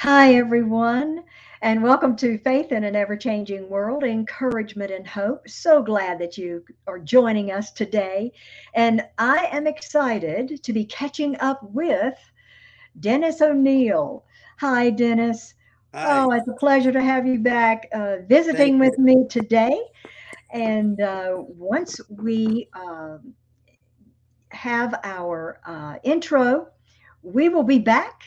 Hi, everyone, and welcome to Faith in an Ever Changing World, Encouragement and Hope. So glad that you are joining us today. And I am excited to be catching up with Dennis O'Neill. Hi, Dennis. Oh, Hi, it's a pleasure to have you back thank visiting with you. me today. And once we have our intro, we will be back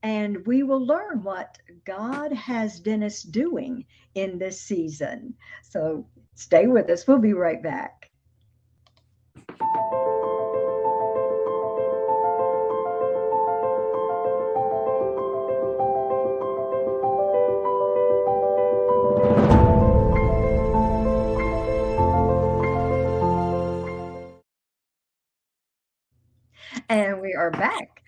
and we will learn what God has Dennis doing in this season. So stay with us. We'll be right back. And we are back.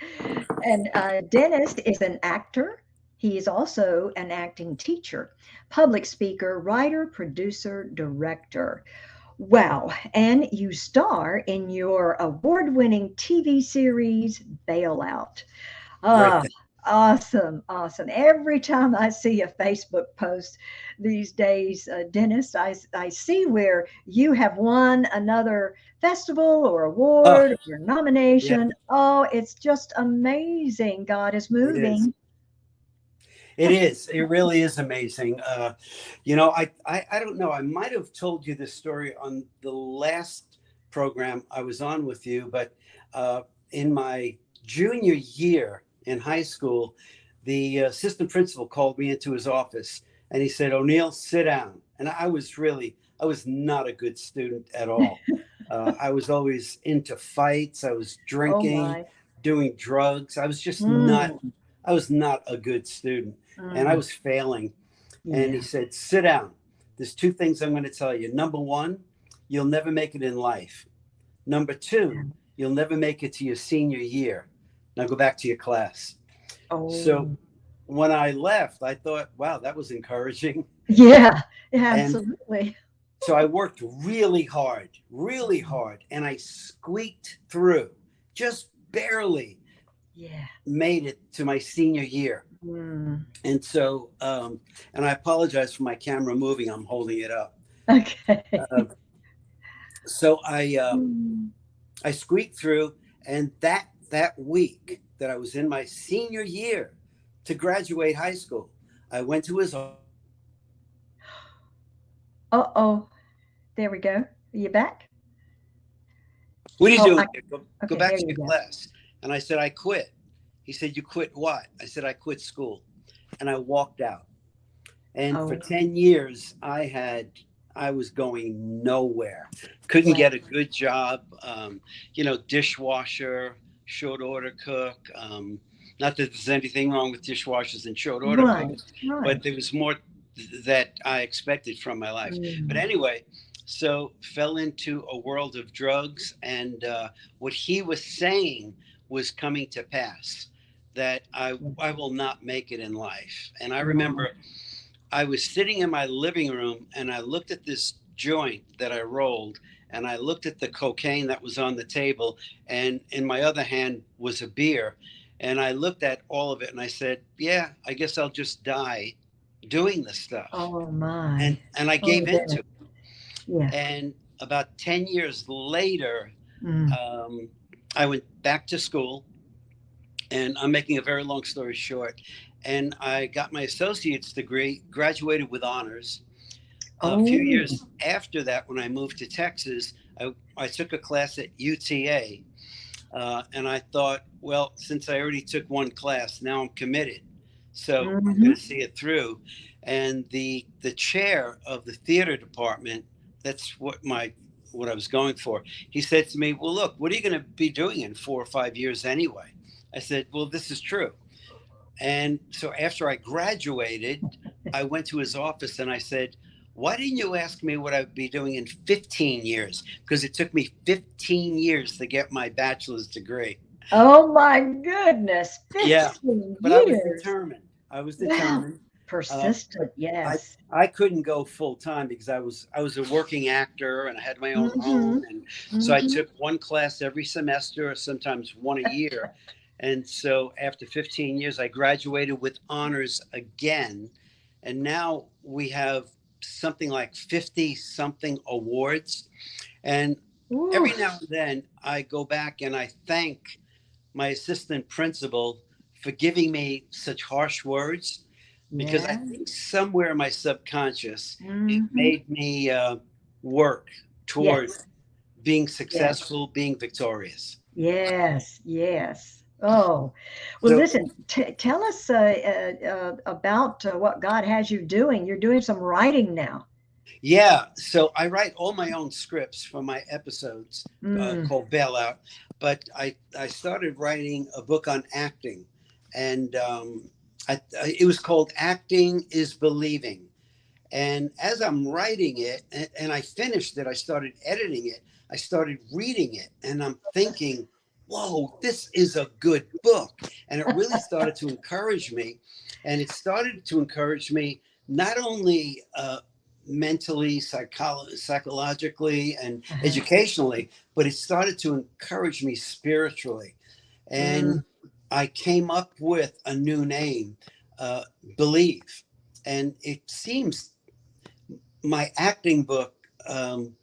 And Dennis is an actor. He is also an acting teacher, public speaker, writer, producer, director. Wow. And you star in your award winning TV series, Bail Out. Great. Ah, awesome. Awesome. Every time I see a Facebook post these days, Dennis, I see where you have won another festival or Oh, award or yeah, nomination. Oh, it's just amazing. God is it is. moving. It is. It really is amazing. I don't know. I might have told you this story on the last program I was on with you, but in my junior year in high school, the assistant principal called me into his office and he said, "O'Neill, sit down." And I was not a good student at all. I was always into fights. I was Oh, drinking, my. doing drugs. I was just not Mm, I was not a good student and I mm, was failing. And he yeah. said, "Sit down. There's two things I'm going to tell you. Number one, you'll never make it in life. Number two, you'll never make it to your senior year. Now go back to your class." So Oh, when I left, I thought, wow, that was encouraging. yeah, And absolutely. so I worked really hard, and I squeaked through, just barely Yeah. made it to my senior year. Mm, And so, and I apologize for my camera moving. I'm holding it up. Uh, okay. so I Mm. I squeaked through, and that week that I was in my senior year to graduate high school, I went to his office and I said, Uh-oh. There we go. Are you back? "What are you Oh, doing here? Go okay, back there to you your go. class." And I said, "I quit." He said, "You quit what?" I said, "I quit school," and I walked out. And for Oh, 10 years, I was going nowhere. Couldn't wow. get a good job. Dishwasher, short order cook. Not that there's anything wrong with dishwashers and short order Right, cooks, but right. there was more that I expected from my life. But Mm, anyway, so fell into a world of drugs, and what he was saying was coming to pass, that I will not make it in life. And I right. remember I was sitting in my living room and I looked at this joint that I rolled, and I looked at the cocaine that was on the table, and in my other hand was a beer. And I looked at all of it and I said, "Yeah, I guess I'll just die doing this stuff." Oh, And my. I Oh, gave into Dennis. it. Yeah. And about 10 years later, Mm, um, I went back to school, and I'm making a very long story short. And I got my associate's degree, graduated with honors. A few oh, years after that, when I moved to Texas, I took a class at UTA. And I thought, well, since I already took one class, now I'm committed. So I'm going hmm. to see it through. And the chair of the theater department, that's what I was going for. He said to me, "Well, look, what are you going to be doing in 4 or 5 years anyway?" I said, "Well, this is true." And so after I graduated, I went to his office and I said, "Why didn't you ask me what I'd be doing in 15 years?" Because it took me 15 years to get my bachelor's degree. Oh, my goodness. Yeah, 15 but I was years. determined. I was Wow. determined. Persistent. But Yes. I couldn't go full time because I was a working actor and I had my own Hmm. home, and so I Hmm. took one class every semester or sometimes one a year. And so after 15 years, I graduated with honors again. And now we have something like 50 something awards. And Ooh, every now and then I go back and I thank my assistant principal for giving me such harsh words, because I yeah. think somewhere in my subconscious, it Hmm. made me work toward Yes, being yes, successful, being victorious. yes, yes. Oh, well, So, listen, tell us about what God has you doing. You're doing some writing now. yeah, so I write all my own scripts for my episodes Mm, called Bail Out, but I started writing a book on acting, and it was called Acting is Believing. And as I'm writing it, and I finished it, I started editing it, I started reading it, and I'm thinking, whoa, this is a good book. And it really started to encourage me. And it started to encourage me not only mentally, psychologically, and uh-huh. educationally, but it started to encourage me spiritually. And Mm, I came up with a new name, uh, Believe. And it seems my acting book, um,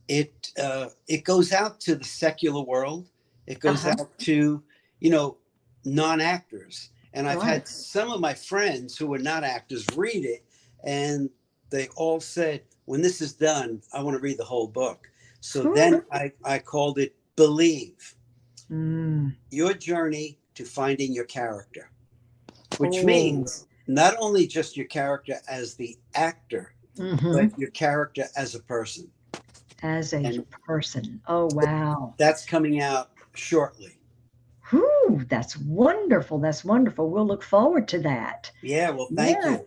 it goes out to the secular world. It goes uh-huh. out to, you know, non-actors. And I've Right. had some of my friends who are not actors read it, and they all said, when this is done, I want to read the whole book. So then I called it Believe, Mm. Your Journey to Finding Your Character, which Oh, means not only just your character as the actor, hmm. but your character as a person. As a And person. Oh, wow. that's coming out shortly. Whew, that's wonderful. That's wonderful. We'll look forward to that. Yeah, well, thank Yeah. you.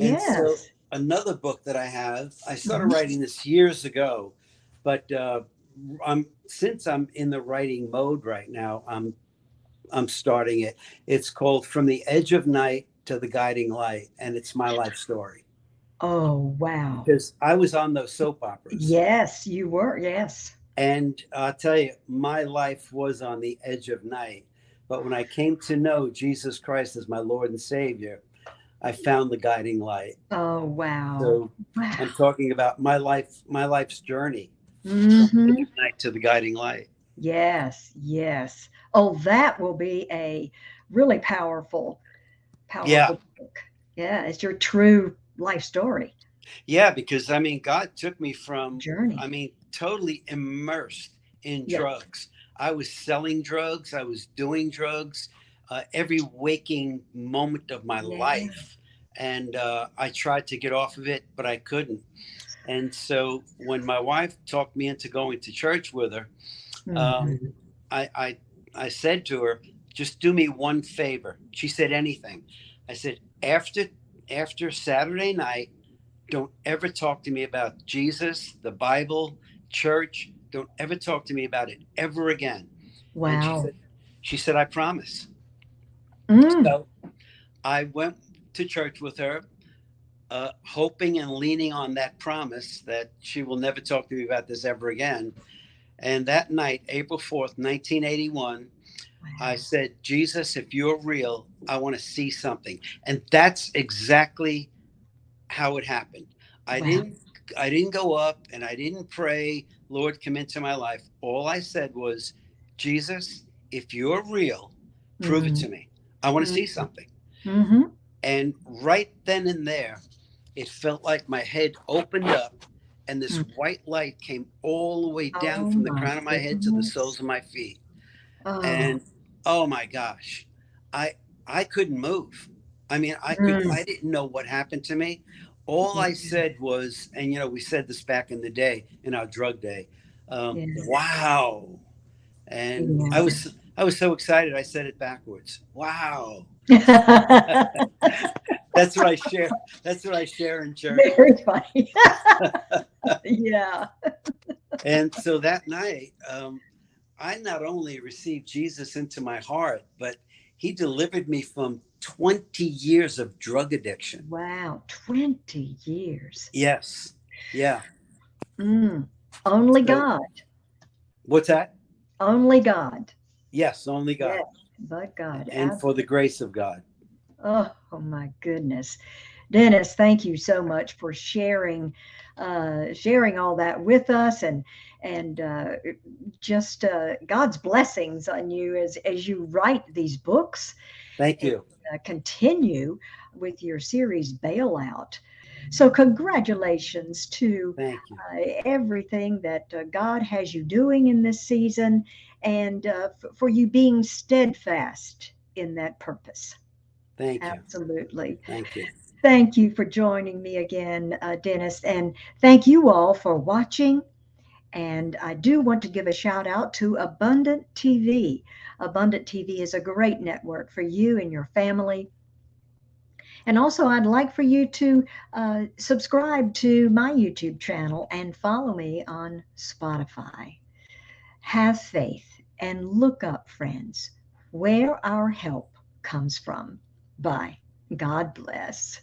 And so Yes. another book that I have, I started Mhm. writing this years ago, but I'm since I'm in the writing mode right now, I'm starting it. It's called From the Edge of Night to the Guiding Light, and it's my life story, Oh, wow. because I was on those soap operas. Yes, you were. Yes. And I'll tell you, my life was on the edge of night. But when I came to know Jesus Christ as my Lord and Savior, I found the guiding light. Oh, wow. So Wow. I'm talking about my life's journey from the edge Hmm. of night to the guiding light. Yes, yes. Oh, that will be a really powerful, Yeah. powerful book. Yeah, it's your true life story Yeah, because I mean, God took me from, journey. I mean, totally immersed in Yeah. drugs. I was selling drugs, I was doing drugs every waking moment of my Yeah. life. And I tried to get off of it, but I couldn't. And so when my wife talked me into going to church with her, um, Hmm. I, I, I said to her, just do me one favor. She said, anything. I said, after Saturday night, don't ever talk to me about Jesus, the Bible, church. Don't ever talk to me about it ever again. And Wow. she said, I promise. Mm. So I went to church with her, hoping and leaning on that promise that she will never talk to me about this ever again. And that night, April 4th, 1981, I Wow. said, Jesus, if you're real, I want to see something. And that's exactly how it happened. I Wow. didn't I didn't go up and I didn't pray, Lord, come into my life. All I said was, Jesus, if you're real, prove it Mm. to me. I want to Mm. see something. Hmm. And right then and there, it felt like my head opened up and this Mm. white light came all the way down Oh from the my crown of my head to the soles goodness. of my feet. Oh. And oh my gosh, I I couldn't move. I mean, Mm. I didn't know what happened to me. All Yeah. I said was, and you know, we said this back in the day, in our drug day, Yeah. wow. And Yeah. I was so excited. I said it backwards. Wow. That's what I share. That's what I share in church. Very funny. Yeah. And so that night, I not only received Jesus into my heart, but he delivered me from 20 years of drug addiction. Wow. 20 years. Yes. Yeah. Mm. Only So God. what's that? Only God. Yes, only Yes. God. But God. and for the grace of God. Oh my goodness. Dennis, thank you so much for sharing all that with us, and just God's blessings on you as you write these books Thank and you. continue with your series Bail Out. So congratulations to Thank you. everything that God has you doing in this season, and for you being steadfast in that purpose. Thank you. Absolutely. Thank you. Thank you for joining me again, Dennis. And thank you all for watching. And I do want to give a shout out to Abundant TV. Abundant TV is a great network for you and your family. And also, I'd like for you to subscribe to my YouTube channel and follow me on Spotify. Have faith and look up, friends, where our help comes from. Bye. God bless.